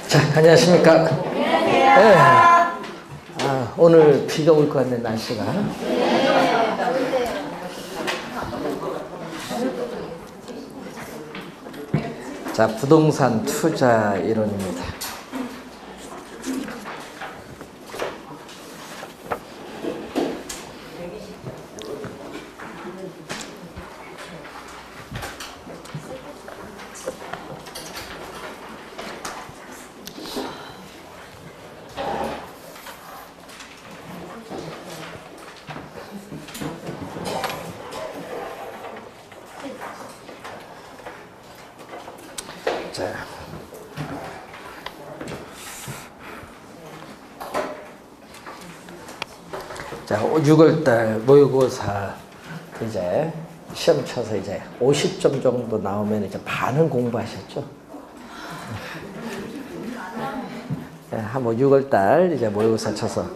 자, 안녕하십니까? 네. 오늘 비가 올 것 같네, 날씨가. 자, 부동산 투자 이론입니다. 자, 6월달 모의고사 이제 시험 쳐서 이제 50점 정도 나오면 이제 반은 공부하셨죠? 네, 한번 6월달 이제 모의고사 쳐서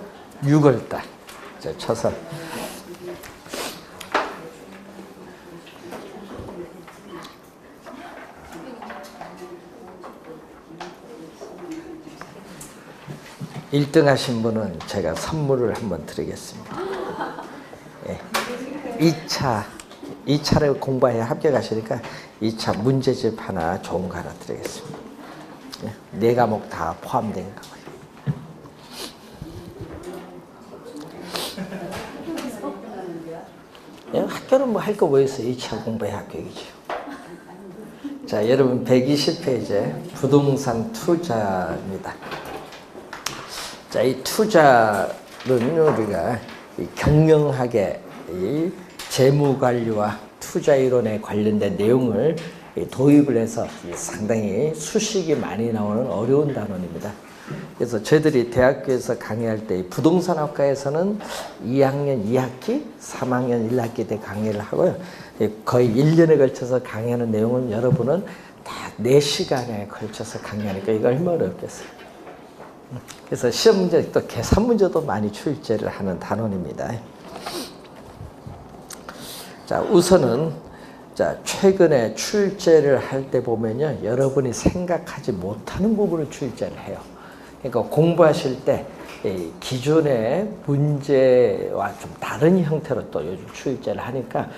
6월달 이제 쳐서 1등 하신 분은 제가 선물을 한번 드리겠습니다. 예. 2차를 공부해야 합격하시니까 2차 문제집 하나 좋은 거 하나 드리겠습니다. 예. 4과목 다 포함된 거고요. 예, 학교는 뭐 할 거 뭐 있어요? 2차 공부해야 합격이죠. 자, 여러분 120페이지 부동산 투자입니다. 자, 이 투자는 우리가 경영학의 이 재무관리와 투자 이론에 관련된 내용을 도입을 해서 상당히 수식이 많이 나오는 어려운 단원입니다. 그래서 저희들이 대학교에서 강의할 때 부동산학과에서는 2학년 2학기, 3학년 1학기 때 강의를 하고요. 거의 1년에 걸쳐서 강의하는 내용은 여러분은 다 4시간에 걸쳐서 강의하니까 이거 얼마나 어렵겠어요. 그래서 시험 문제 또 계산 문제도 많이 출제를 하는 단원입니다. 자, 우선은 자, 최근에 출제를 할 때 보면요, 여러분이 생각하지 못하는 부분을 출제를 해요. 그러니까 공부하실 때 기존의 문제와 좀 다른 형태로 또 요즘 출제를 하니까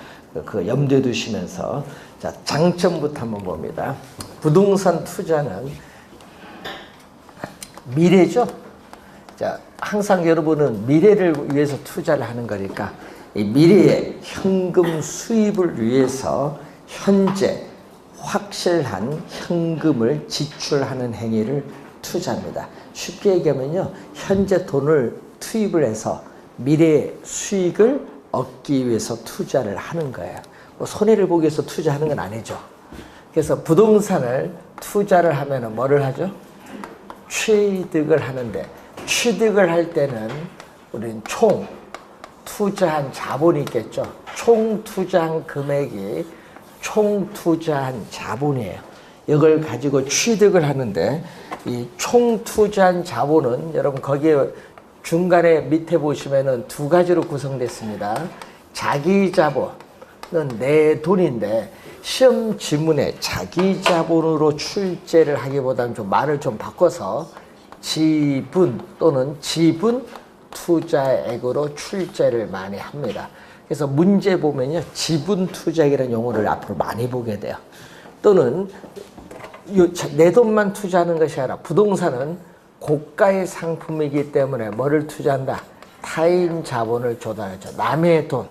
그 염두에 두시면서 자, 장점부터 한번 봅니다. 부동산 투자는 미래죠. 자, 항상 여러분은 미래를 위해서 투자를 하는 거니까 이 미래의 현금 수입을 위해서 현재 확실한 현금을 지출하는 행위를 투자합니다. 쉽게 얘기하면요, 현재 돈을 투입을 해서 미래의 수익을 얻기 위해서 투자를 하는 거예요. 뭐 손해를 보기 위해서 투자하는 건 아니죠. 그래서 부동산을 투자를 하면은 뭐를 하죠? 취득을 하는데, 취득을 할 때는 우리는 총 투자한 자본이 있겠죠. 총 투자한 금액이 총 투자한 자본이에요. 이걸 가지고 취득을 하는데, 이 총 투자한 자본은 여러분 거기에 중간에 밑에 보시면은 2가지로 구성됐습니다. 자기 자본은 내 돈인데, 시험 지문에 자기 자본으로 출제를 하기보다는 좀 말을 좀 바꿔서 지분 또는 지분 투자액으로 출제를 많이 합니다. 그래서 문제 보면요, 지분 투자액이라는 용어를 앞으로 많이 보게 돼요. 또는 내 돈만 투자하는 것이 아니라 부동산은 고가의 상품이기 때문에 뭐를 투자한다? 타인 자본을 조달하죠. 남의 돈,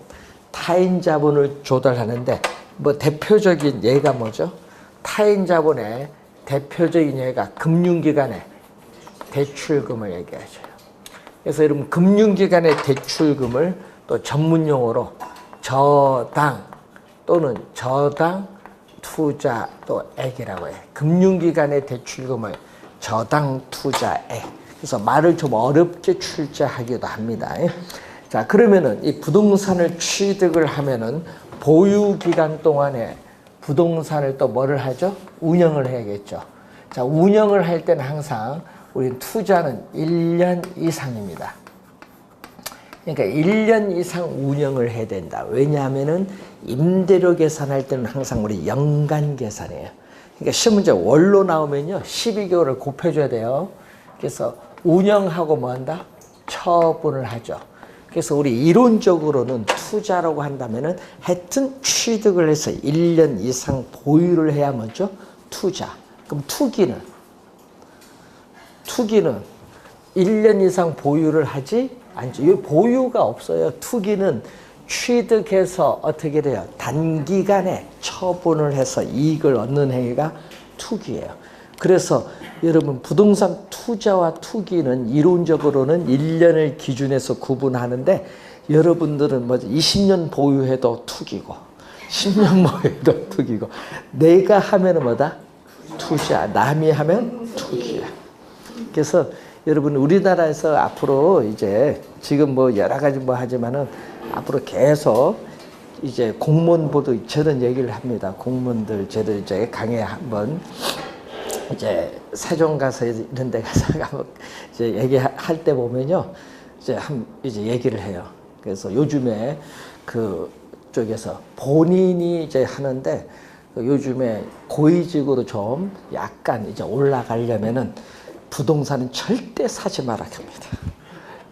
타인 자본을 조달하는데, 뭐 대표적인 예가 뭐죠? 타인 자본의 대표적인 예가 금융기관의 대출금을 얘기하죠. 그래서 여러분 금융기관의 대출금을 또 전문용어로 저당 또는 저당 투자 또 액이라고 해요. 금융기관의 대출금을 저당 투자액. 그래서 말을 좀 어렵게 출제하기도 합니다. 자, 그러면은 이 부동산을 취득을 하면은 보유 기간 동안에 부동산을 또 뭐를 하죠? 운영을 해야겠죠. 자, 운영을 할 때는 항상 우리 투자는 1년 이상입니다. 그러니까 1년 이상 운영을 해야 된다. 왜냐하면은 임대료 계산할 때는 항상 우리 연간 계산이에요. 그러니까 시험 문제 월로 나오면요 12개월을 곱해줘야 돼요. 그래서 운영하고 뭐 한다? 처분을 하죠. 그래서 우리 이론적으로는 투자라고 한다면은 하여튼 취득을 해서 1년 이상 보유를 해야 뭐죠? 투자. 그럼 투기는 1년 이상 보유를 하지 않죠. 이 보유가 없어요. 투기는 취득해서 어떻게 돼요? 단기간에 처분을 해서 이익을 얻는 행위가 투기예요. 그래서 여러분 부동산 투자와 투기는 이론적으로는 1년을 기준해서 구분하는데 여러분들은 뭐죠? 20년 보유해도 투기고 10년 보유해도 투기고 내가 하면은 뭐다? 투자. 남이 하면 투기야. 그래서 여러분 우리나라에서 앞으로 이제 지금 뭐 여러 가지 뭐 하지만은 앞으로 계속 이제 공무원보도 저는 얘기를 합니다. 공무원들 저도 이제 강의 한번 이제 세종 가서 이런 데 가서 이제 얘기할 때 보면요. 이제 얘기를 해요. 그래서 요즘에 그 쪽에서 본인이 이제 하는데 요즘에 고위직으로 좀 약간 이제 올라가려면은 부동산은 절대 사지 말라 합니다.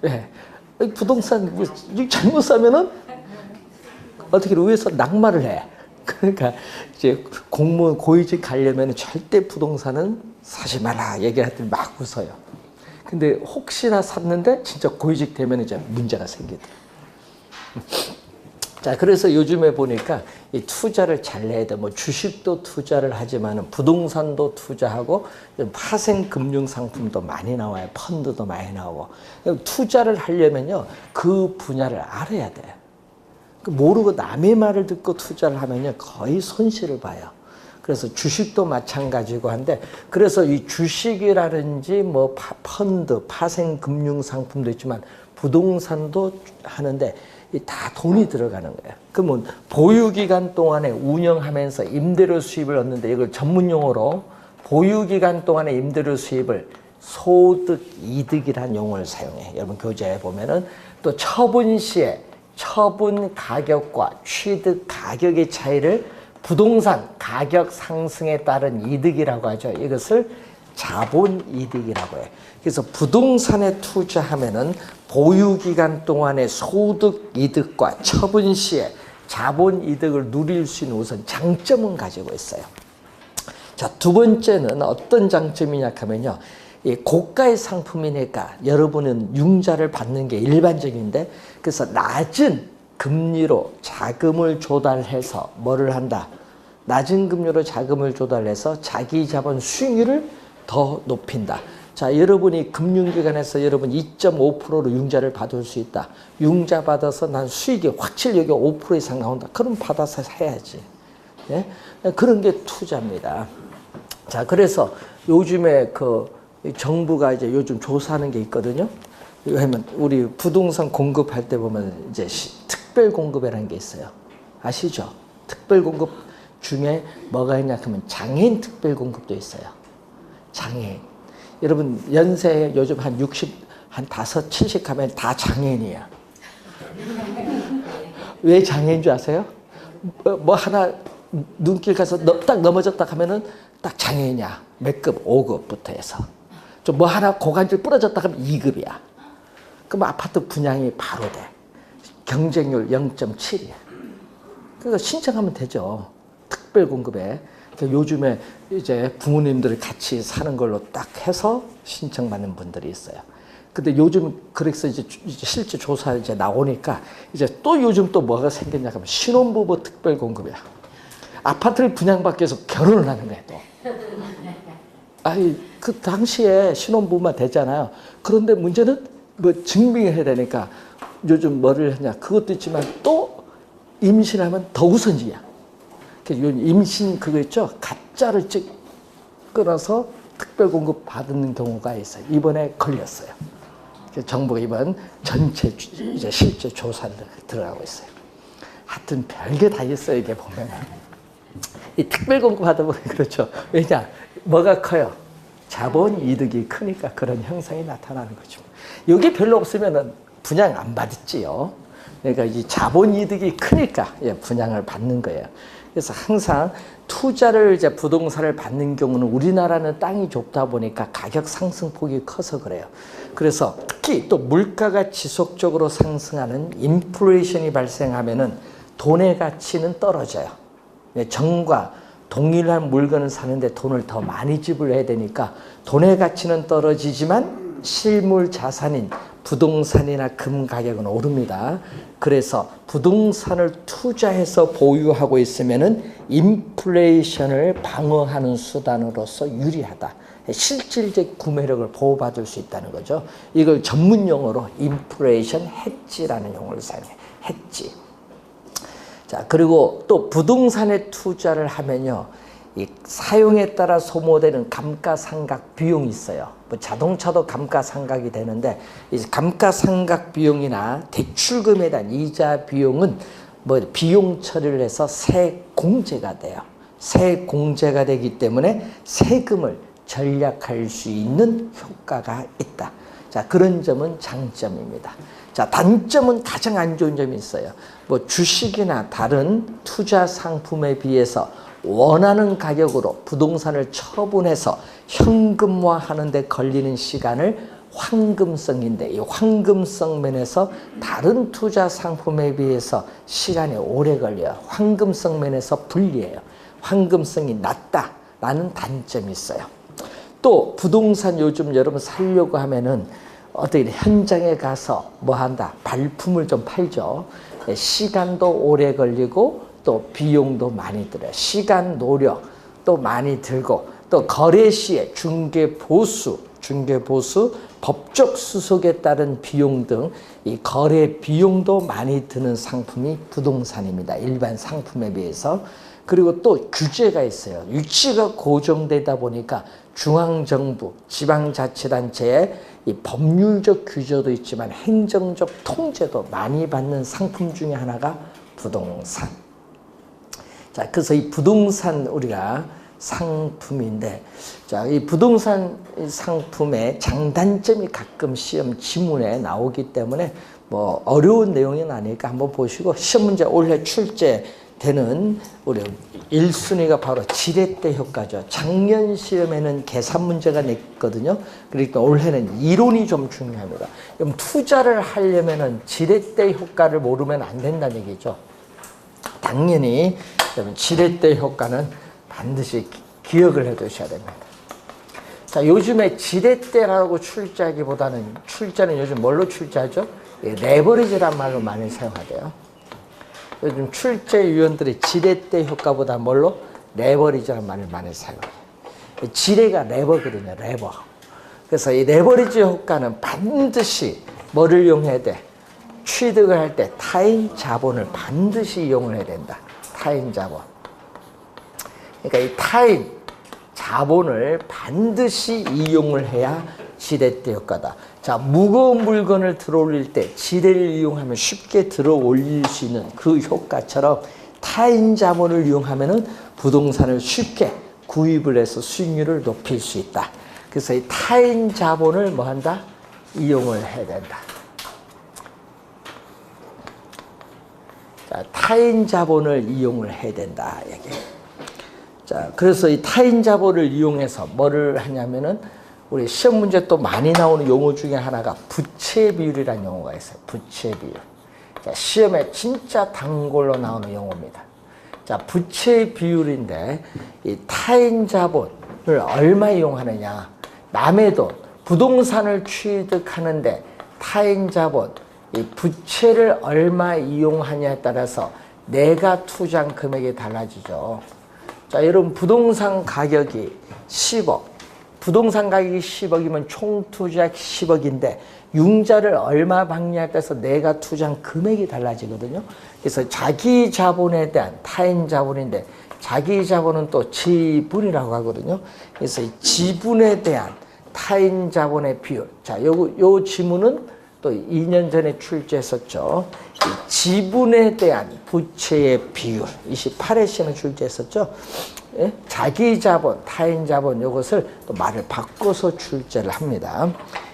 왜? 부동산 잘못 사면은 어떻게 위에서 낙마를 해. 그러니까 이제 공무원 고위직 가려면 절대 부동산은 사지 마라 얘기했더니 막 웃어요. 근데 혹시나 샀는데 진짜 고위직 되면 이제 문제가 생기더라고요. 자, 그래서 요즘에 보니까 이 투자를 잘 해야 돼. 뭐 주식도 투자를 하지만은 부동산도 투자하고 파생 금융 상품도 많이 나와요. 펀드도 많이 나오고. 투자를 하려면요 그 분야를 알아야 돼. 모르고 남의 말을 듣고 투자를 하면요 거의 손실을 봐요. 그래서 주식도 마찬가지고 한데 그래서 이 주식이라든지 뭐 펀드, 파생 금융 상품도 있지만 부동산도 하는데 다 돈이 들어가는 거예요. 그러면 보유기간 동안에 운영하면서 임대료 수입을 얻는데 이걸 전문용어로 보유기간 동안에 임대료 수입을 소득이득이라는 용어를 사용해. 여러분 교재에 보면은 또 처분 시에 처분 가격과 취득 가격의 차이를 부동산 가격 상승에 따른 이득이라고 하죠. 이것을 자본이득이라고 해요. 그래서 부동산에 투자하면은 보유기간 동안의 소득이득과 처분 시에 자본이득을 누릴 수 있는 우선 장점은 가지고 있어요. 자, 두 번째는 어떤 장점이냐 하면요. 이 고가의 상품이니까 여러분은 융자를 받는 게 일반적인데 그래서 낮은 금리로 자금을 조달해서 뭐를 한다? 낮은 금리로 자금을 조달해서 자기 자본 수익률을 더 높인다. 자, 여러분이 금융기관에서 여러분 2.5%로 융자를 받을 수 있다. 융자 받아서 난 수익이 확실히 여기 5% 이상 나온다. 그럼 받아서 해야지. 예? 그런 게 투자입니다. 자, 그래서 요즘에 그 정부가 이제 요즘 조사하는 게 있거든요. 왜냐면 우리 부동산 공급할 때 보면 이제 특별 공급이라는 게 있어요. 아시죠? 특별 공급 중에 뭐가 있냐 하면 장애인 특별 공급도 있어요. 장애인. 여러분 연세 요즘 한 60, 한 5, 70 하면 다 장애인이야. 왜 장애인 줄 아세요? 뭐 하나 눈길 가서 딱 넘어졌다 하면은 딱 장애인이야. 몇 급? 5급부터 해서. 좀 뭐 하나 고관절 부러졌다 하면 2급이야. 그럼 아파트 분양이 바로 돼. 경쟁률 0.7이야. 그러니까 신청하면 되죠. 특별 공급에. 요즘에 이제 부모님들이 같이 사는 걸로 딱 해서 신청받는 분들이 있어요. 근데 요즘 그래서 이제 실제 조사 이제 나오니까 이제 또 요즘 또 뭐가 생겼냐 하면 신혼부부 특별 공급이야. 아파트를 분양받기 위해서 결혼을 하는 거야 또. 아이 그 당시에 신혼부부만 됐잖아요. 그런데 문제는 뭐 증빙해야 되니까 요즘 뭐를 하냐 그것도 있지만 또 임신하면 더 우선이야. 임신 그거 있죠? 가짜를 끊어서 특별 공급 받는 경우가 있어요. 이번에 걸렸어요. 정부가 이번 전체 이제 실제 조사를 들어가고 있어요. 하여튼 별게 다 있어요. 이게 보면 이 특별 공급 하다 보면 그렇죠. 왜냐? 뭐가 커요? 자본 이득이 크니까 그런 형상이 나타나는 거죠. 이게 별로 없으면은 분양 안 받았지요. 그러니까 이 자본 이득이 크니까 분양을 받는 거예요. 그래서 항상 투자를 이제 부동산을 받는 경우는 우리나라는 땅이 좁다 보니까 가격 상승폭이 커서 그래요. 그래서 특히 또 물가가 지속적으로 상승하는 인플레이션이 발생하면은 돈의 가치는 떨어져요. 정과 동일한 물건을 사는데 돈을 더 많이 지불해야 되니까 돈의 가치는 떨어지지만 실물 자산인 부동산이나 금 가격은 오릅니다. 그래서 부동산을 투자해서 보유하고 있으면은 인플레이션을 방어하는 수단으로서 유리하다. 실질적 구매력을 보호받을 수 있다는 거죠. 이걸 전문 용어로 인플레이션 헤지라는 용어를 사용해요. 헤지. 자, 그리고 또 부동산에 투자를 하면요, 이 사용에 따라 소모되는 감가상각 비용이 있어요. 뭐 자동차도 감가상각이 되는데, 이 감가상각 비용이나 대출금에 대한 이자 비용은 뭐 비용 처리를 해서 세공제가 돼요. 세공제가 되기 때문에 세금을 절약할 수 있는 효과가 있다. 자, 그런 점은 장점입니다. 자, 단점은 가장 안 좋은 점이 있어요. 뭐 주식이나 다른 투자 상품에 비해서 원하는 가격으로 부동산을 처분해서 현금화하는 데 걸리는 시간을 황금성인데, 이 황금성 면에서 다른 투자 상품에 비해서 시간이 오래 걸려요. 황금성 면에서 불리해요. 황금성이 낮다라는 단점이 있어요. 또 부동산 요즘 여러분 살려고 하면은 어떻게 현장에 가서 뭐 한다? 발품을 좀 팔죠. 시간도 오래 걸리고 또 비용도 많이 들어요. 시간, 노력 또 많이 들고, 또 거래 시에 중개 보수, 법적 수속에 따른 비용 등 이 거래 비용도 많이 드는 상품이 부동산입니다. 일반 상품에 비해서. 그리고 또 규제가 있어요. 위치가 고정되다 보니까 중앙정부, 지방자치단체의 이 법률적 규제도 있지만 행정적 통제도 많이 받는 상품 중에 하나가 부동산. 자, 그래서 이 부동산 우리가 상품인데, 자, 이 부동산 상품의 장단점이 가끔 시험 지문에 나오기 때문에 뭐 어려운 내용은 아니니까 한번 보시고, 시험 문제 올해 출제되는 우리 1순위가 바로 지렛대 효과죠. 작년 시험에는 계산 문제가 냈거든요. 그러니까 올해는 이론이 좀 중요합니다. 그럼 투자를 하려면은 지렛대 효과를 모르면 안 된다는 얘기죠. 당연히 지렛대 효과는 반드시 기억을 해 두셔야 됩니다. 자, 요즘에 지렛대라고 출제하기보다는, 출제는 요즘 뭘로 출제하죠? 레버리지란 말로 많이 사용하대요. 요즘 출제위원들이 지렛대 효과보다 뭘로? 레버리지란 말을 많이 사용해요. 지뢰가 레버거든요, 레버. 그래서 이 레버리지 효과는 반드시 뭐를 이용해야 돼? 취득을 할 때 타인 자본을 반드시 이용을 해야 된다. 타인 자본. 그러니까 이 타인 자본을 반드시 이용을 해야 지렛대 효과다. 자, 무거운 물건을 들어올릴 때 지뢰를 이용하면 쉽게 들어올릴 수 있는 그 효과처럼 타인 자본을 이용하면은 부동산을 쉽게 구입을 해서 수익률을 높일 수 있다. 그래서 이 타인 자본을 뭐 한다? 이용을 해야 된다. 자, 타인 자본을 이용을 해야 된다. 이게. 자, 그래서 이 타인 자본을 이용해서 뭐를 하냐면은, 우리 시험 문제 또 많이 나오는 용어 중에 하나가 부채 비율이라는 용어가 있어요. 부채 비율. 자, 시험에 진짜 단골로 나오는 용어입니다. 자, 부채 비율인데, 이 타인 자본을 얼마 이용하느냐. 남의 돈, 부동산을 취득하는데 타인 자본, 이 부채를 얼마 이용하냐에 따라서 내가 투자한 금액이 달라지죠. 자, 여러분 부동산 가격이 10억, 부동산 가격이 10억이면 총 투자 10억인데 융자를 얼마 받냐에 따라서 내가 투자한 금액이 달라지거든요. 그래서 자기 자본에 대한 타인 자본인데, 자기 자본은 또 지분이라고 하거든요. 그래서 이 지분에 대한 타인 자본의 비율. 자, 요 지문은 또 2년 전에 출제했었죠. 이 지분에 대한 부채의 비율. 28회 시험에 출제했었죠. 예? 자기 자본, 타인 자본, 이것을 또 말을 바꿔서 출제를 합니다.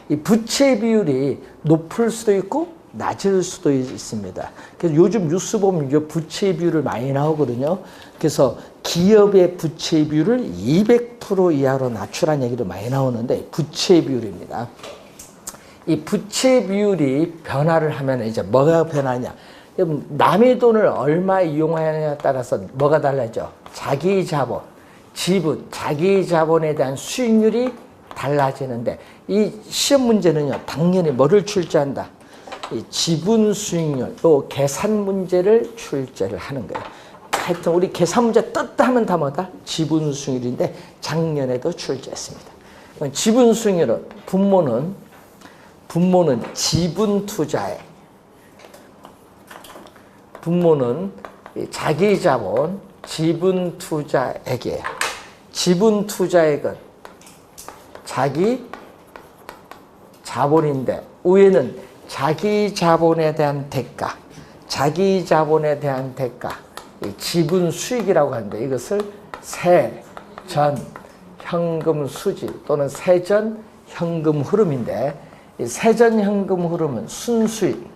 이 부채 비율이 높을 수도 있고 낮을 수도 있습니다. 그래서 요즘 뉴스 보면 이제 부채 비율을 많이 나오거든요. 그래서 기업의 부채 비율을 200% 이하로 낮추라는 얘기도 많이 나오는데 부채 비율입니다. 이 부채 비율이 변화를 하면 이제 뭐가 변하냐? 남의 돈을 얼마 이용하느냐에 따라서 뭐가 달라져? 자기 자본, 지분, 자기 자본에 대한 수익률이 달라지는데 이 시험 문제는요, 당연히 뭐를 출제한다? 이 지분 수익률, 또 계산 문제를 출제를 하는 거예요. 하여튼 우리 계산 문제 떴다 하면 다 뭐다? 지분 수익률인데 작년에도 출제했습니다. 지분 수익률은 분모는 지분 투자에, 분모는 자기 자본, 지분 투자액이에요. 지분 투자액은 자기 자본인데 위에는 자기 자본에 대한 대가, 자기 자본에 대한 대가, 지분 수익이라고 하는데 이것을 세전 현금 수지 또는 세전 현금 흐름인데 이 세전 현금 흐름은 순수익,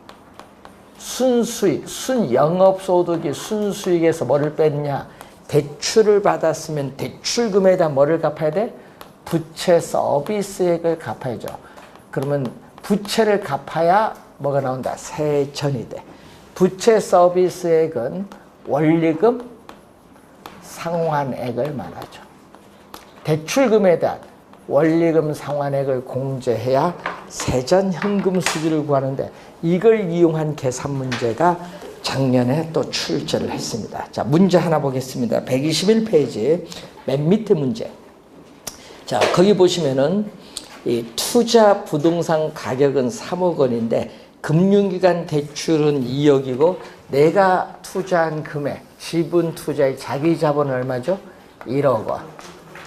순영업소득이 순수익에서 뭐를 뺐냐? 대출을 받았으면 대출금에 대한 뭐를 갚아야 돼? 부채 서비스액을 갚아야죠. 그러면 부채를 갚아야 뭐가 나온다? 세전이 돼. 부채 서비스액은 원리금 상환액을 말하죠. 대출금에 대한 원리금 상환액을 공제해야 세전 현금 수지를 구하는데 이걸 이용한 계산 문제가 작년에 또 출제를 했습니다. 자, 문제 하나 보겠습니다. 121페이지 맨 밑에 문제. 자, 거기 보시면은 이 투자 부동산 가격은 3억 원인데 금융기관 대출은 2억이고 내가 투자한 금액, 지분 투자의 자기 자본은 얼마죠? 1억 원.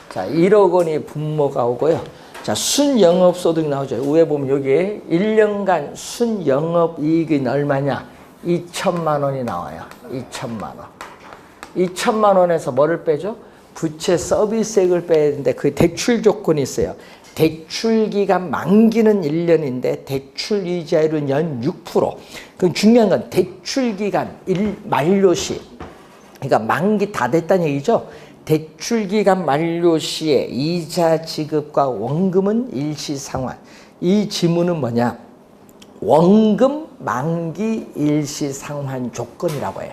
자, 1억 원이 분모가 오고요. 자, 순영업소득 나오죠. 위에 보면 여기에 1년간 순영업이익은 얼마냐? 2천만 원이 나와요. 2천만 원. 2천만 원에서 뭐를 빼죠? 부채 서비스액을 빼야 되는데 그 대출 조건이 있어요. 대출 기간 만기는 1년인데 대출 이자율은 연 6%. 그럼 중요한 건 대출 기간 만료 시, 그러니까 만기 다 됐다는 얘기죠. 대출 기간 만료 시에 이자 지급과 원금은 일시상환. 이 지문은 뭐냐? 원금 만기 일시상환 조건이라고 해요.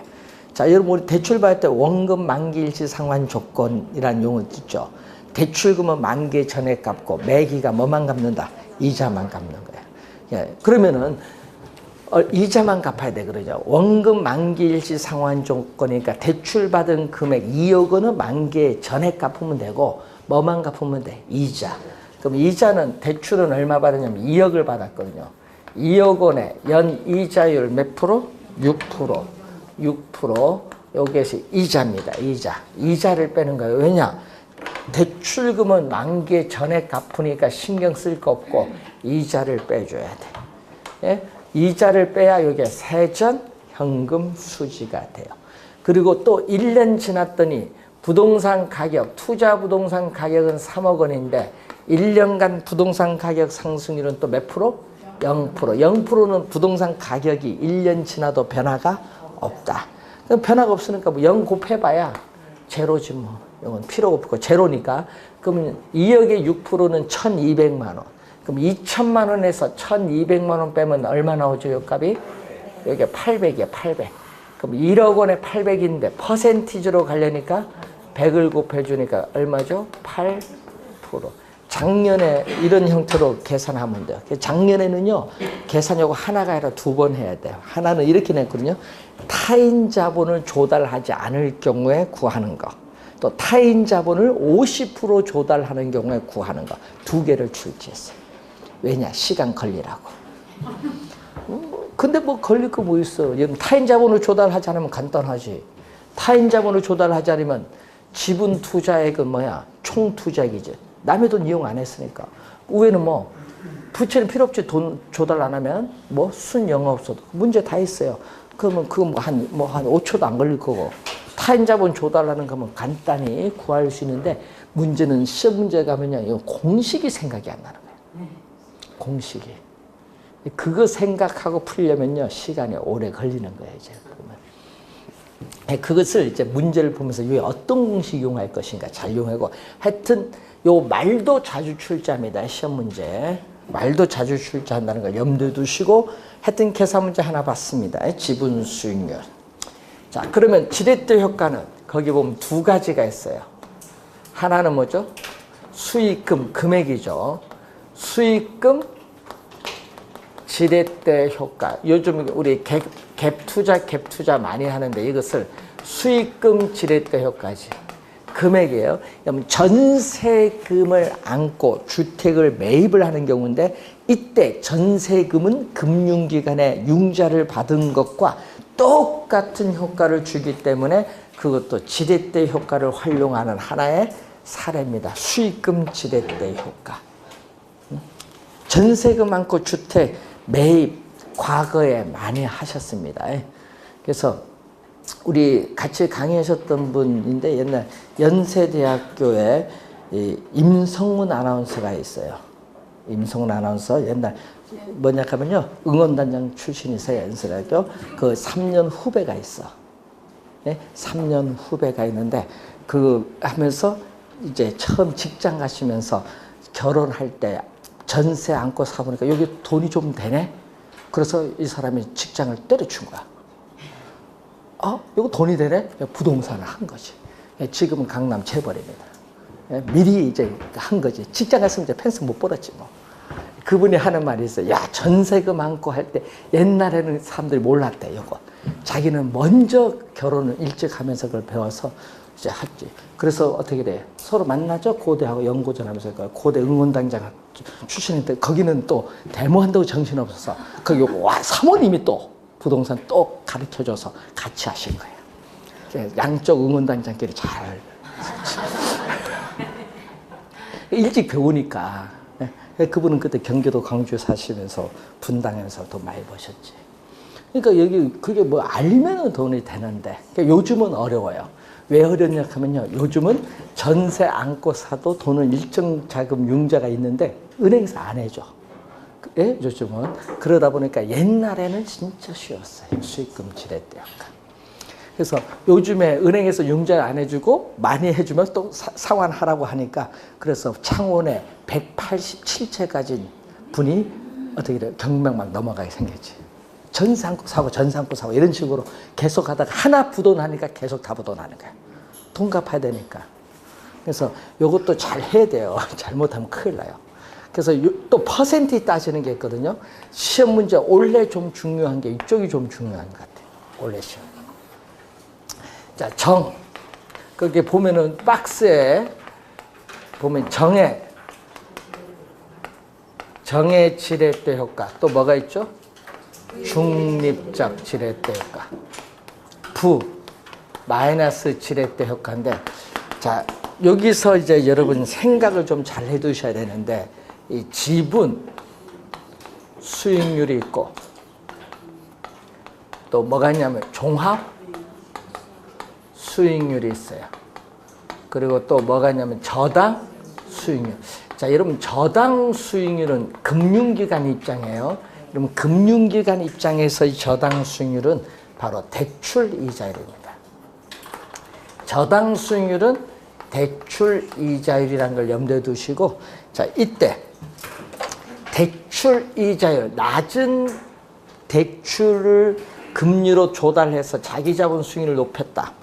자, 여러분 우리 대출 받을 때 원금 만기 일시상환 조건이라는 용어 듣죠. 대출금은 만기 전에 갚고 매기가 뭐만 갚는다? 이자만 갚는 거예요. 예, 그러면은 이자만 갚아야 돼 그러죠. 원금 만기 일시 상환 조건이니까 대출 받은 금액 2억 원은 만기 전에 갚으면 되고 뭐만 갚으면 돼? 이자. 그럼 이자는 대출은 얼마 받았냐면 2억을 받았거든요. 2억 원에 연 이자율 몇 프로? 6%. 6%. 여기에서 이자입니다. 이자를 빼는 거예요. 왜냐? 대출금은 만기 전에 갚으니까 신경 쓸 거 없고 이자를 빼줘야 돼. 예? 이자를 빼야 여기에 세전 현금 수지가 돼요. 그리고 또 1년 지났더니 부동산 가격, 투자 부동산 가격은 3억 원인데 1년간 부동산 가격 상승률은 또 몇 프로? 0%. 0%는 부동산 가격이 1년 지나도 변화가 없다. 변화가 없으니까 뭐 0 곱해봐야 제로지 뭐. 이건 필요가 없고 제로니까. 그러면 2억의 6%는 1,200만 원. 그럼 2천만 원에서 1,200만 원 빼면 얼마 나오죠, 요 값이? 여기 800이야, 800. 그럼 1억 원에 800인데 퍼센티지로 가려니까 100을 곱해주니까 얼마죠? 8%. 작년에 이런 형태로 계산하면 돼요. 작년에는요, 계산 요거 하나가 아니라 2번 해야 돼요. 하나는 이렇게 냈거든요. 타인 자본을 조달하지 않을 경우에 구하는 거. 또 타인 자본을 50% 조달하는 경우에 구하는 거. 2개를 출제했어요. 왜냐? 시간 걸리라고. 근데 뭐 걸릴 거 뭐 있어. 타인 자본을 조달하지 않으면 간단하지. 타인 자본을 조달하지 않으면 지분 투자액은 뭐야? 총 투자액이지. 남의 돈 이용 안 했으니까. 위에는 뭐 부채는 필요 없지. 돈 조달 안 하면 뭐 순영업소득. 문제 다 있어요. 그러면 그거 한 5초도 안 걸릴 거고. 타인 자본 조달하는 거면 간단히 구할 수 있는데 문제는 시험 문제 가면요. 이거 공식이 생각이 안 나는 거예요. 공식이. 그거 생각하고 풀려면요 시간이 오래 걸리는 거예요. 이제 보면 그것을 이제 문제를 보면서 이게 어떤 공식 이용할 것인가 잘 이용하고 하여튼 요 말도 자주 출제합니다. 시험 문제 말도 자주 출제한다는 걸 염두에 두시고 하여튼 계산 문제 하나 봤습니다. 지분 수익률. 자 그러면 지렛대 효과는 거기 보면 두 가지가 있어요. 하나는 뭐죠? 수익금 금액이죠. 수익금 지렛대 효과. 요즘 우리 갭 투자 많이 하는데 이것을 수익금 지렛대 효과지. 금액이에요. 그러면 전세금을 안고 주택을 매입을 하는 경우인데 이때 전세금은 금융기관에 융자를 받은 것과 똑같은 효과를 주기 때문에 그것도 지렛대 효과를 활용하는 하나의 사례입니다. 수익금 지렛대 효과. 전세금 안고 주택 매입 과거에 많이 하셨습니다. 그래서 우리 같이 강의하셨던 분인데 옛날 연세대학교에 임성문 아나운서가 있어요. 임성문 아나운서 옛날 뭐냐 하면요 응원단장 출신이세요. 연세대학교 그 3년 후배가 있어. 네? 3년 후배가 있는데 그 하면서 이제 처음 직장 가시면서 결혼할 때 전세 안고 사보니까 여기 돈이 좀 되네. 그래서 이 사람이 직장을 때려준 거야. 이거 돈이 되네? 부동산을 한 거지. 지금은 강남 재벌입니다. 미리 이제 한 거지. 직장 갔으면 이제 펜스 못 벌었지 뭐. 그분이 하는 말이 있어요. 야, 전세금 안고 할 때 옛날에는 사람들이 몰랐대, 이거. 자기는 먼저 결혼을 일찍 하면서 그걸 배워서 이제 했지. 그래서 어떻게 돼? 서로 만나죠? 고대하고 연고전 하면서. 고대 응원단장 출신인데 거기는 또 데모한다고 정신없어서 거기 와, 사모님이 또 부동산 또 가르쳐줘서 같이 하신 거예요. 양쪽 응원단장끼리 잘. 일찍 배우니까. 그분은 그때 경기도 광주에 사시면서 분당에서 돈 많이 버셨지. 그러니까 여기 그게 뭐 알면은 돈이 되는데 그러니까 요즘은 어려워요. 왜 어렵냐 하면요. 요즘은 전세 안고 사도 돈은 일정 자금 융자가 있는데 은행에서 안 해줘. 예? 요즘은. 그러다 보니까 옛날에는 진짜 쉬웠어요. 수익금 지렛대 효과. 그래서 요즘에 은행에서 융자 안 해주고 많이 해주면 또 상환하라고 하니까 그래서 창원에 187채 가진 분이 어떻게 돼? 경매 막 넘어가게 생겼지. 전세 안고 사고 전세 안고 사고 이런 식으로 계속 하다가 하나 부도나니까 계속 다 부도나는 거야. 돈 갚아야 되니까. 그래서 요것도 잘 해야 돼요. 잘못하면 큰일 나요. 그래서 또 퍼센트 따지는 게 있거든요. 시험 문제 원래 좀 중요한 게 이쪽이 좀 중요한 것 같아요. 원래 시험. 자, 거기 보면은 박스에 보면 정의 지렛대 효과. 또 뭐가 있죠? 중립적 지렛대 효과. 마이너스 지렛대 효과인데, 자, 여기서 이제 여러분 생각을 좀 잘 해두셔야 되는데, 이 지분 수익률이 있고, 또 뭐가 있냐면 종합 수익률이 있어요. 그리고 또 뭐가 있냐면 저당 수익률. 자, 여러분 저당 수익률은 금융기관 입장이에요. 그러면 금융기관 입장에서 이 저당 수익률은 바로 대출 이자율입니다. 저당 수익률은 대출 이자율이라는 걸 염두에 두시고, 자, 이때 대출 이자율, 낮은 대출을 금리로 조달해서 자기 자본 수익률을 높였다.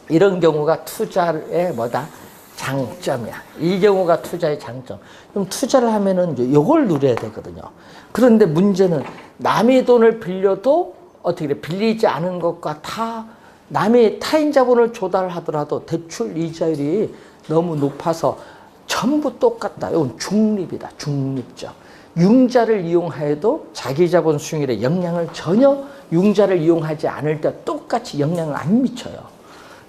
이런 경우가 투자의 뭐다? 장점이야. 이 경우가 투자의 장점. 그럼 투자를 하면은 이걸 누려야 되거든요. 그런데 문제는 남의 돈을 빌려도 어떻게 돼? 빌리지 않은 것과 남의 타인 자본을 조달하더라도 대출 이자율이 너무 높아서 전부 똑같다. 이건 중립이다. 중립적. 융자를 이용하여도 자기 자본 수익률에 영향을 전혀 융자를 이용하지 않을 때 똑같이 영향을 안 미쳐요.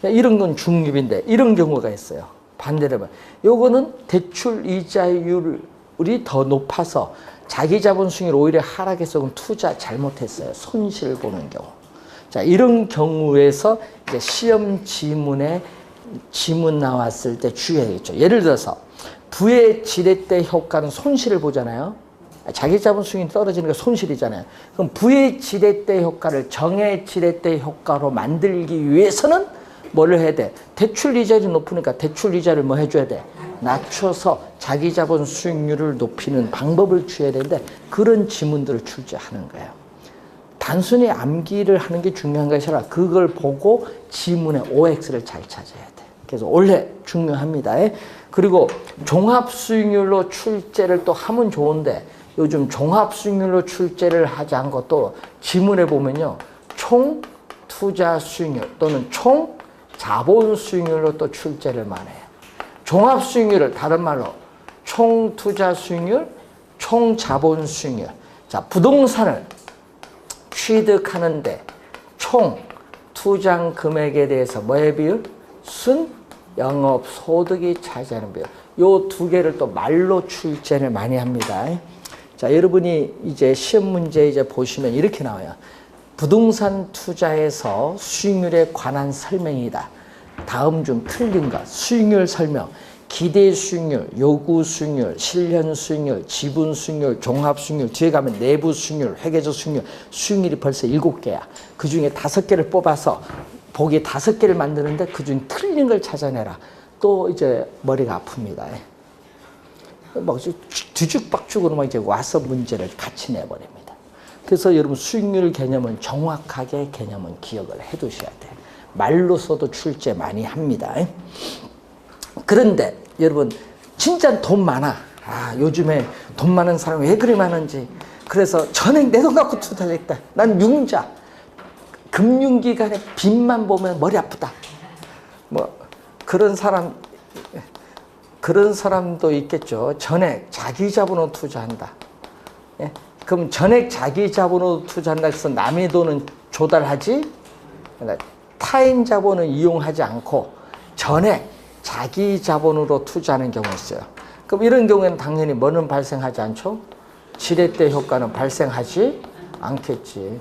이런 건 중립인데 이런 경우가 있어요. 반대로 하면 요거는 대출 이자율이 더 높아서 자기 자본 수익률 오히려 하락해서 그럼 투자 잘못했어요. 손실 보는 경우. 자, 이런 경우에서 이제 시험 지문 나왔을 때 주의해야겠죠. 예를 들어서 부의 지렛대 효과는 손실을 보잖아요. 자기 자본 수익이 떨어지는 게 손실이잖아요. 그럼 부의 지렛대 효과를 정의 지렛대 효과로 만들기 위해서는 뭘 해야 돼? 대출 이자율이 높으니까 대출 이자를 뭐 해줘야 돼? 낮춰서 자기 자본 수익률을 높이는 방법을 취해야 되는데 그런 지문들을 출제하는 거예요. 단순히 암기를 하는 게 중요한 것이 아니라 그걸 보고 지문의 OX를 잘 찾아야 돼. 그래서 원래 중요합니다. 그리고 종합수익률로 출제를 또 하면 좋은데 요즘 종합수익률로 출제를 하지 않고 또 지문에 보면요. 총 투자 수익률 또는 총 자본 수익률로 또 출제를 많이 해요. 종합수익률을 다른 말로 총 투자 수익률, 총 자본 수익률. 자, 부동산을 취득하는데 총 투자 금액에 대해서 뭐의 비율? 순 영업 소득이 차지하는 비율. 요 두 개를 또 말로 출제를 많이 합니다. 자, 여러분이 이제 시험 문제 이제 보시면 이렇게 나와요. 부동산 투자에서 수익률에 관한 설명이다. 다음 중 틀린 것. 수익률 설명. 기대 수익률, 요구 수익률, 실현 수익률, 지분 수익률, 종합 수익률, 뒤에 가면 내부 수익률, 회계적 수익률, 수익률이 벌써 7개야. 그 중에 5개를 뽑아서 보기 5개를 만드는데 그 중에 틀린 걸 찾아내라. 또 이제 머리가 아픕니다. 막 뒤죽박죽으로 막 이제 와서 문제를 같이 내버립니다. 그래서 여러분 수익률 개념은 정확하게 개념은 기억을 해 두셔야 돼요. 말로서도 출제 많이 합니다. 그런데 여러분 진짜 돈 많아. 요즘에 돈 많은 사람이 왜 그리 많은지. 그래서 전액 내 돈 갖고 투자했다. 난 융자. 금융기관의 빚만 보면 머리 아프다. 뭐 그런 사람도 있겠죠. 전액 자기 자본으로 투자한다. 예? 그럼 전액 자기 자본으로 투자한다 해서 남의 돈은 조달하지 타인 자본을 이용하지 않고 전액 자기 자본으로 투자하는 경우가 있어요. 그럼 이런 경우에는 당연히 뭐는 발생하지 않죠? 지렛대 효과는 발생하지 않겠지.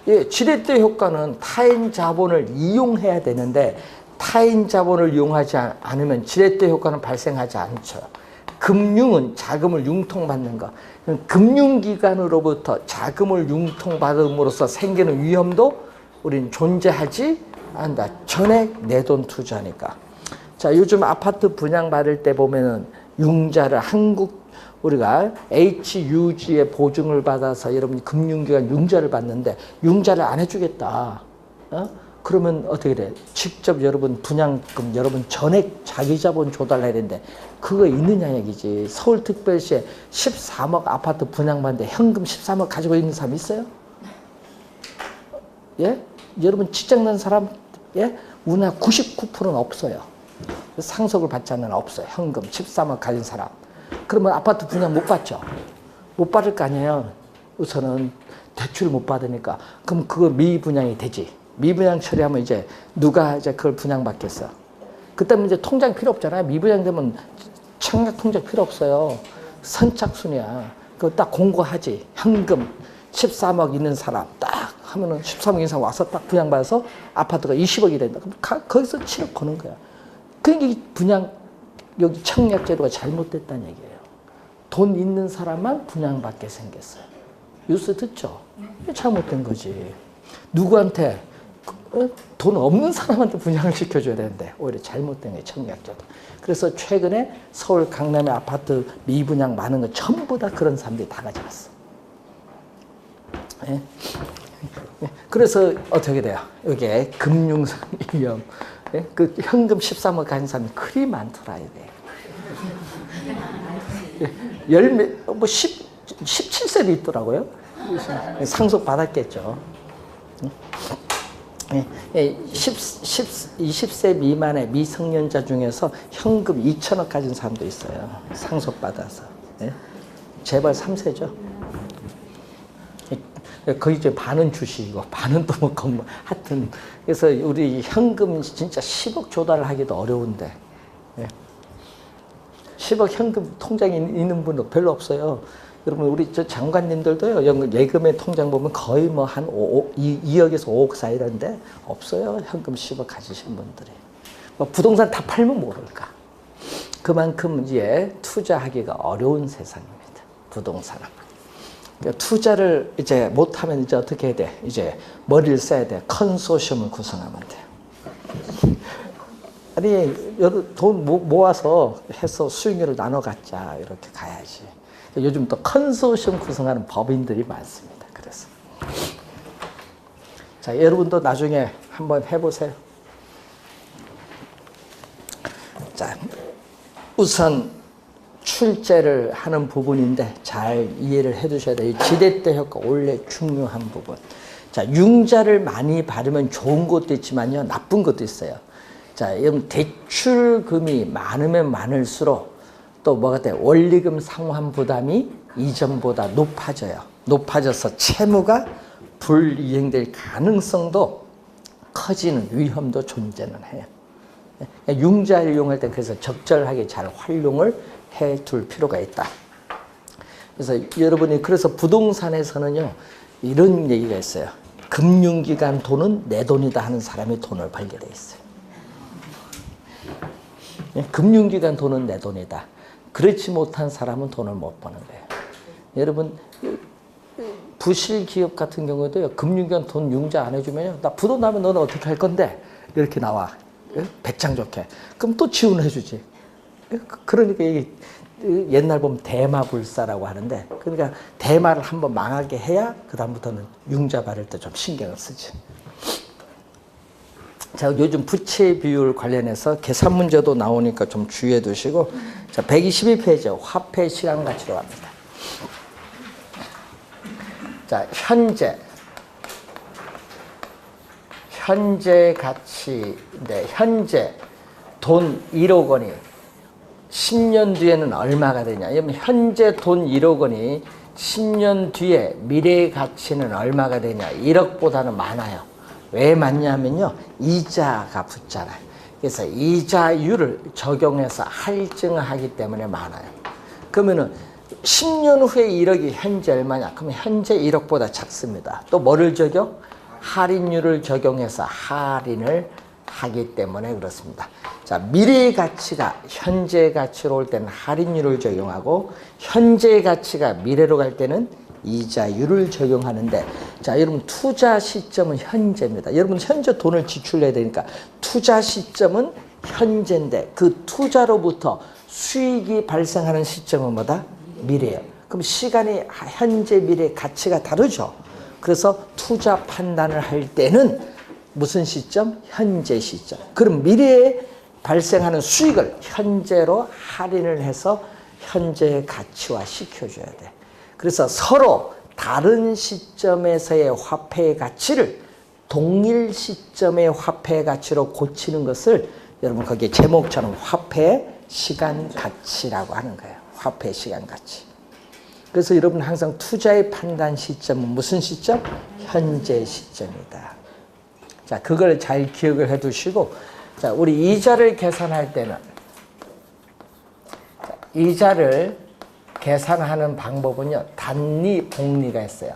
예, 지렛대 효과는 타인 자본을 이용해야 되는데 타인 자본을 이용하지 않으면 지렛대 효과는 발생하지 않죠. 금융은 자금을 융통받는 것. 금융기관으로부터 자금을 융통받음으로써 생기는 위험도 우리는 존재하지 않는다. 전액 내 돈 투자니까. 자, 요즘 아파트 분양받을 때 보면은 융자를 우리가 HUG의 보증을 받아서 여러분이 금융기관 융자를 받는데 융자를 안 해주겠다. 그러면 어떻게 돼? 직접 여러분 분양금 여러분 전액 자기 자본 조달해야 되는데 그거 있느냐 얘기지. 서울특별시에 13억 아파트 분양받는데 현금 13억 가지고 있는 사람 있어요? 예? 여러분 직장 난 사람 예? 우리나라 99%는 없어요. 상속을 받지 않는 없어요. 현금 13억 가진 사람. 그러면 아파트 분양 못 받죠? 못 받을 거 아니에요. 우선은 대출을 못 받으니까. 그럼 그거 미분양이 되지. 미분양 처리하면 이제 누가 이제 그걸 분양받겠어? 그때는 이제 통장 필요 없잖아요. 미분양 되면 청약 통장 필요 없어요. 선착순이야. 그거 딱 공고하지. 현금 13억 있는 사람 딱 하면은 13억 있는 사람 와서 딱 분양받아서 아파트가 20억이 된다. 그럼 거기서 7억 거는 거야. 그러니까 분양 여기 청약 제도가 잘못됐다는 얘기예요. 돈 있는 사람만 분양받게 생겼어요. 뉴스 듣죠? 잘못된 거지. 누구한테 돈 없는 사람한테 분양을 시켜줘야 되는데 오히려 잘못된 게 청약제도. 그래서 최근에 서울 강남의 아파트 미분양 많은 거 전부 다 그런 사람들이 다 가져갔어. 예? 그래서 어떻게 돼요? 이게 금융상 위험. 예? 그 현금 13억 가진 사람이 그리 많더라 이게. 17세도 있더라고요. 상속 받았겠죠. 20세 미만의 미성년자 중에서 현금 2천억 가진 사람도 있어요. 상속받아서. 네? 재벌 3세죠. 거의 이제 반은 주식이고 반은 또 뭐 건물. 하여튼 그래서 우리 현금 진짜 10억 조달을 하기도 어려운데 10억 현금 통장에 있는 분은 별로 없어요. 여러분 우리 저 장관님들도요 예금의 통장 보면 거의 뭐 한 2억에서 5억 사이라는데 없어요. 현금 10억 가지신 분들이. 뭐 부동산 다 팔면 모를까. 그만큼 이제 투자하기가 어려운 세상입니다. 부동산은. 그러니까 투자를 이제 못하면 이제 어떻게 해야 돼? 이제 머리를 써야 돼. 컨소시엄을 구성하면 돼. 아니, 돈 모아서 해서 수익률을 나눠 갖자. 이렇게 가야지. 요즘 또 컨소시엄 구성하는 법인들이 많습니다. 그래서. 자, 여러분도 나중에 한번 해보세요. 자, 우선 출제를 하는 부분인데 잘 이해를 해 두셔야 돼요. 지렛대 효과 원래 중요한 부분. 자, 융자를 많이 바르면 좋은 것도 있지만요, 나쁜 것도 있어요. 자, 여러분 대출금이 많으면 많을수록 또 뭐가 돼? 원리금 상환 부담이 이전보다 높아져요. 높아져서 채무가 불이행될 가능성도 커지는 위험도 존재는 해요. 융자를 이용할 때 그래서 적절하게 잘 활용을 해둘 필요가 있다. 그래서 여러분이 그래서 부동산에서는요 이런 얘기가 있어요. 금융기관 돈은 내 돈이다 하는 사람이 돈을 벌게 돼 있어요. 금융기관 돈은 내 돈이다. 그렇지 못한 사람은 돈을 못 버는 거예요. 여러분 부실 기업 같은 경우도요 금융기관 돈 융자 안 해주면요 나 부도 나면 너는 어떻게 할 건데 이렇게 나와. 배짱 좋게. 그럼 또 지원해 주지. 그러니까 이게 옛날 보면 대마불사라고 하는데 그러니까 대마를 한번 망하게 해야 그 다음부터는 융자 바를 때 좀 신경을 쓰지. 자, 요즘 부채 비율 관련해서 계산 문제도 나오니까 좀 주의해 두시고 자, 122페이지 화폐 시간 가치로 갑니다. 자, 현재 가치인데 현재 돈 1억 원이 10년 뒤에는 얼마가 되냐? 현재 돈 1억 원이 10년 뒤에 미래의 가치는 얼마가 되냐? 1억보다는 많아요. 왜 많냐면요. 이자가 붙잖아요. 그래서 이자율을 적용해서 할증하기 때문에 많아요. 그러면은 10년 후에 1억이 현재 얼마냐? 그러면 현재 1억보다 작습니다. 또 뭐를 적용? 할인율을 적용해서 할인을 하기 때문에 그렇습니다. 자, 미래의 가치가 현재 가치로 올 때는 할인율을 적용하고 현재의 가치가 미래로 갈 때는 이자율을 적용하는데 자, 여러분 투자 시점은 현재입니다. 여러분 현재 돈을 지출해야 되니까 투자 시점은 현재인데 그 투자로부터 수익이 발생하는 시점은 뭐다? 미래예요. 그럼 시간이 현재 미래 가치가 다르죠. 그래서 투자 판단을 할 때는 무슨 시점? 현재 시점. 그럼 미래에 발생하는 수익을 현재로 할인을 해서 현재의 가치화 시켜줘야 돼. 그래서 서로 다른 시점에서의 화폐의 가치를 동일 시점의 화폐의 가치로 고치는 것을 여러분 거기에 제목처럼 화폐 시간 가치라고 하는 거예요. 화폐 시간 가치. 그래서 여러분 항상 투자의 판단 시점은 무슨 시점? 현재 시점이다. 자, 그걸 잘 기억을 해 두시고, 자, 우리 이자를 계산할 때는, 자, 이자를 계산하는 방법은요, 단리, 복리가 있어요.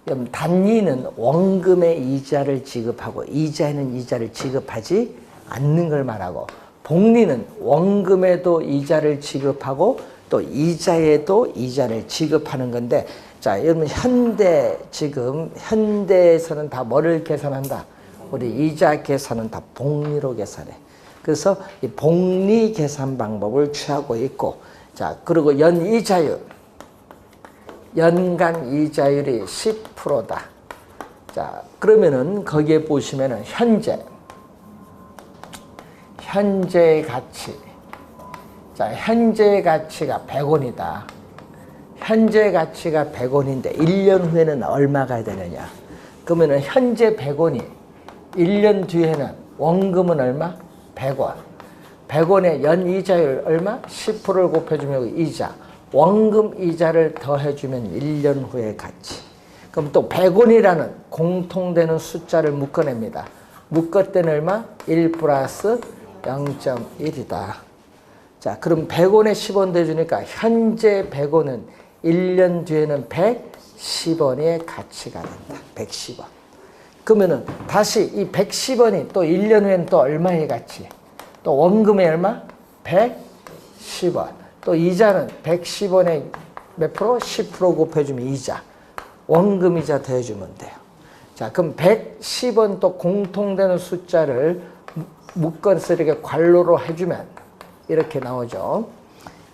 그럼 단리는 원금의 이자를 지급하고, 이자에는 이자를 지급하지 않는 걸 말하고, 복리는 원금에도 이자를 지급하고, 또 이자에도 이자를 지급하는 건데, 자, 여러분 현대에서는 다 뭐를 계산한다? 우리 이자 계산은 다 복리로 계산해. 그래서 이 복리 계산 방법을 취하고 있고, 자, 그리고 연이자율, 연간 이자율이 10%다. 자, 그러면은 거기에 보시면은 현재 가치. 자, 현재 가치가 100원이다. 현재 가치가 100원인데 1년 후에는 얼마가 되느냐? 그러면은 현재 100원이 1년 뒤에는 원금은 얼마? 100원. 100원에 연이자율 얼마? 10%를 곱해주면 이자. 원금 이자를 더해주면 1년 후의 가치. 그럼 또 100원이라는 공통되는 숫자를 묶어냅니다. 묶을 때는 얼마? 1 플러스 0.1이다. 자, 그럼 100원에 10원 대주니까 현재 100원은 1년 뒤에는 110원의 가치가 된다. 110원. 그러면은 다시 이 110원이 또 1년 후에는 또 얼마의 가치? 또 원금의 얼마? 110원. 또 이자는 110원에 몇 프로? 10% 곱해주면 이자. 원금이자 더해주면 돼요. 자, 그럼 110원 또 공통되는 숫자를 묶어서 이렇게 괄호로 해주면 이렇게 나오죠.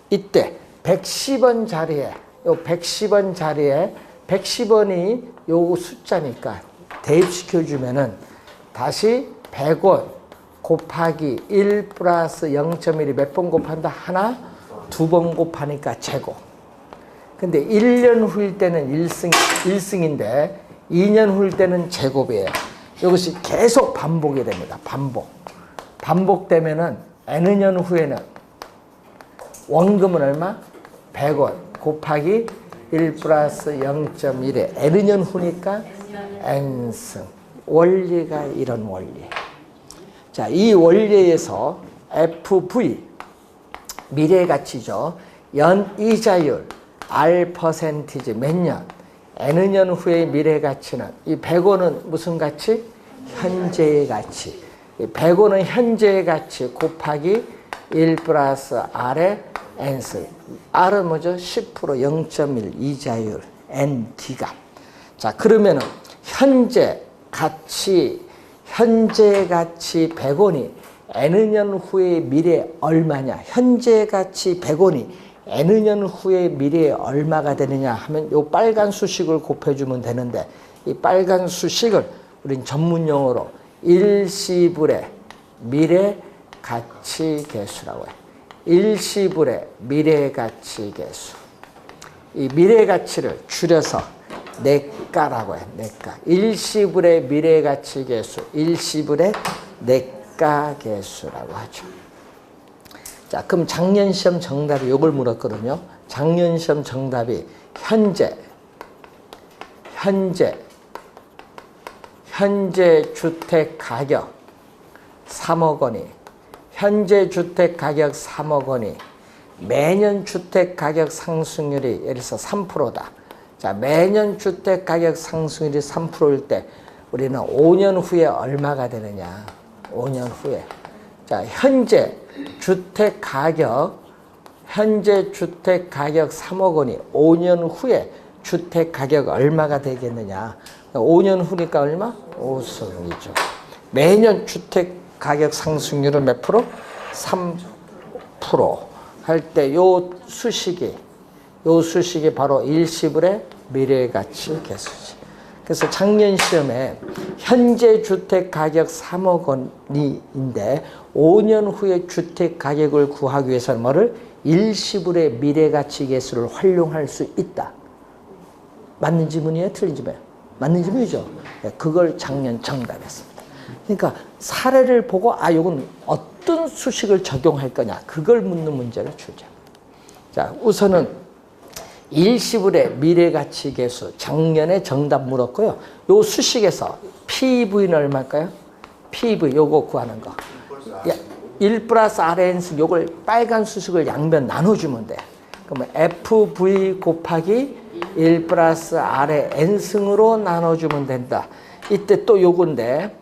이때 110원 자리에, 요 110원 자리에 110원이 요 숫자니까 대입시켜주면은 다시 100원 곱하기 1 플러스 0.1이 몇 번 곱한다? 하나, 두 번 곱하니까 제곱. 근데 1년 후일 때는 1승인데 2년 후일 때는 제곱이에요. 이것이 계속 반복이 됩니다. 반복되면은 N 년 후에는 원금은 얼마? 100원 곱하기 1 플러스 0.1에 N 년 후니까 N승. 원리가 이런 원리. 자, 이 원리에서 FV, 미래가치죠. 연이자율, R 퍼센티지 몇 년, N년 후의 미래가치는 이 100원은 무슨 가치? 현재의 가치. 100원은 현재의 가치 곱하기 1 플러스 R의 N승. R은 뭐죠? 10% 0.1 이자율 ND가. 자, 그러면은 현재 가치 100원이 N년 후의 미래 얼마냐? 현재 가치 100원이 N년 후의 미래에 얼마가 되느냐 하면 요 빨간 수식을 곱해주면 되는데 이 빨간 수식을 우린 전문용어로 일시불의 미래가치계수라고 해요. 일시불의 미래가치계수. 이 미래가치를 줄여서 내가라고 해요. 내가. 일시불의 미래가치계수. 일시불의 내가계수라고 하죠. 자, 그럼 작년 시험 정답이 요걸 물었거든요. 작년 시험 정답이 현재 주택 가격 3억 원이 현재 주택 가격 3억 원이 매년 주택 가격 상승률이 예를 들어서 3%다. 자, 매년 주택 가격 상승률이 3%일 때 우리는 5년 후에 얼마가 되느냐? 5년 후에. 자, 현재 주택 가격 3억 원이 5년 후에 주택 가격 얼마가 되겠느냐? 5년 후니까 얼마? 5승이죠. 매년 주택 가격 상승률은 몇 프로? 3% 할 때 요 수식이 바로 일시불의 미래가치 계수지. 그래서 작년 시험에 현재 주택 가격 3억 원인데 5년 후에 주택 가격을 구하기 위해서는 뭐를? 일시불의 미래가치 계수를 활용할 수 있다. 맞는 지문이에요? 틀린 지문이에요? 맞는 지문이죠. 그걸 작년 정답했습니다. 그러니까 사례를 보고 이건 어떤 수식을 적용할 거냐 그걸 묻는 문제를 출제. 자, 우선은 일시불의 미래가치계수 작년에 정답 물었고요. 요 수식에서 PV는 얼마일까요? PV 요거 구하는 거. 1 플러스 RN승 요걸 빨간 수식을 양변 나눠주면 돼. 그러면 FV 곱하기 1 플러스 R의 N승으로 나눠주면 된다. 이때 또 요건데,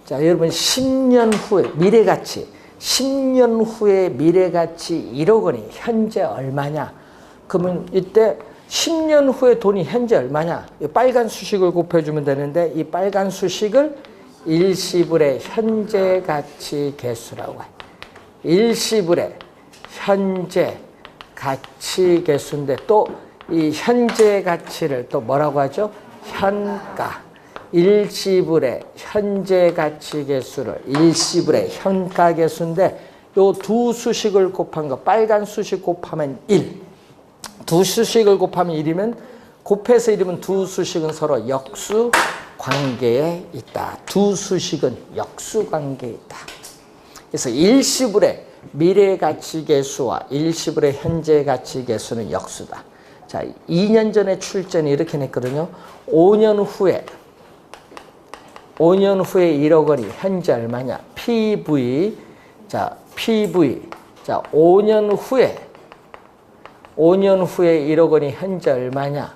자, 여러분 10년 후에 미래가치, 10년 후에 미래가치 1억 원이 현재 얼마냐? 그러면 이때 10년 후에 돈이 현재 얼마냐? 이 빨간 수식을 곱해주면 되는데 이 빨간 수식을 일시불의 현재 가치 계수라고 해요. 일시불의 현재 가치 계수인데 또 이 현재 가치를 또 뭐라고 하죠? 현가. 일시불의 현재 가치 계수를 일시불의 현가 계수인데 요 두 수식을 곱한 거 빨간 수식 곱하면 1. 두 수식을 곱하면 1이면 곱해서 1이면 두 수식은 서로 역수 관계에 있다. 두 수식은 역수 관계에 있다. 그래서 일시불의 미래가치계수와 일시불의 현재가치계수는 역수다. 자, 2년 전에 출제는 이렇게 냈거든요. 5년 후에 1억 원이 현재 얼마냐? PV. 자, PV. 자, 5년 후에 1억 원이 현재 얼마냐?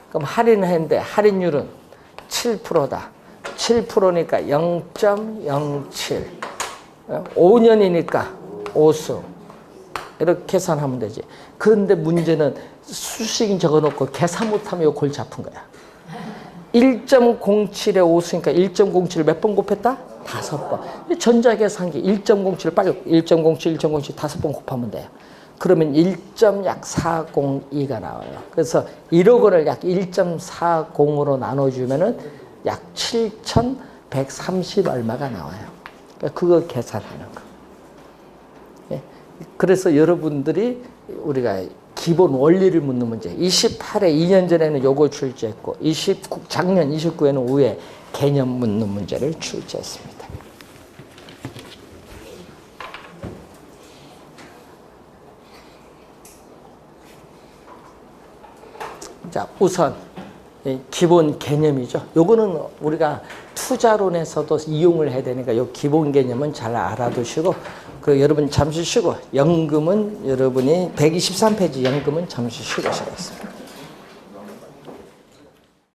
그럼 할인했는데 할인율은 7%다. 7%니까 0.07. 5년이니까 5승. 이렇게 계산하면 되지. 그런데 문제는 수식 적어놓고 계산 못하면 이거 골치 아픈 거야. 1.07에 5수니까 1.07을 몇 번 곱했다? 5번. 전자계산기 1.07 빨리 1.07, 1.07 5번 곱하면 돼요. 그러면 1.402가 나와요. 그래서 1억 원을 약 1.40으로 나눠주면은 약 7,130 얼마가 나와요. 그러니까 그거 계산하는 거. 예. 그래서 여러분들이 우리가 기본 원리를 묻는 문제. 28회 2년 전에는 요거 출제했고, 작년 29회는 우회 개념 묻는 문제를 출제했습니다. 자, 우선 기본 개념이죠. 요거는 우리가 투자론에서도 이용을 해야 되니까 요 기본 개념은 잘 알아두시고, 그 여러분 잠시 쉬고 연금은 여러분이 123페이지 연금은 잠시 쉬고 시작했습니다.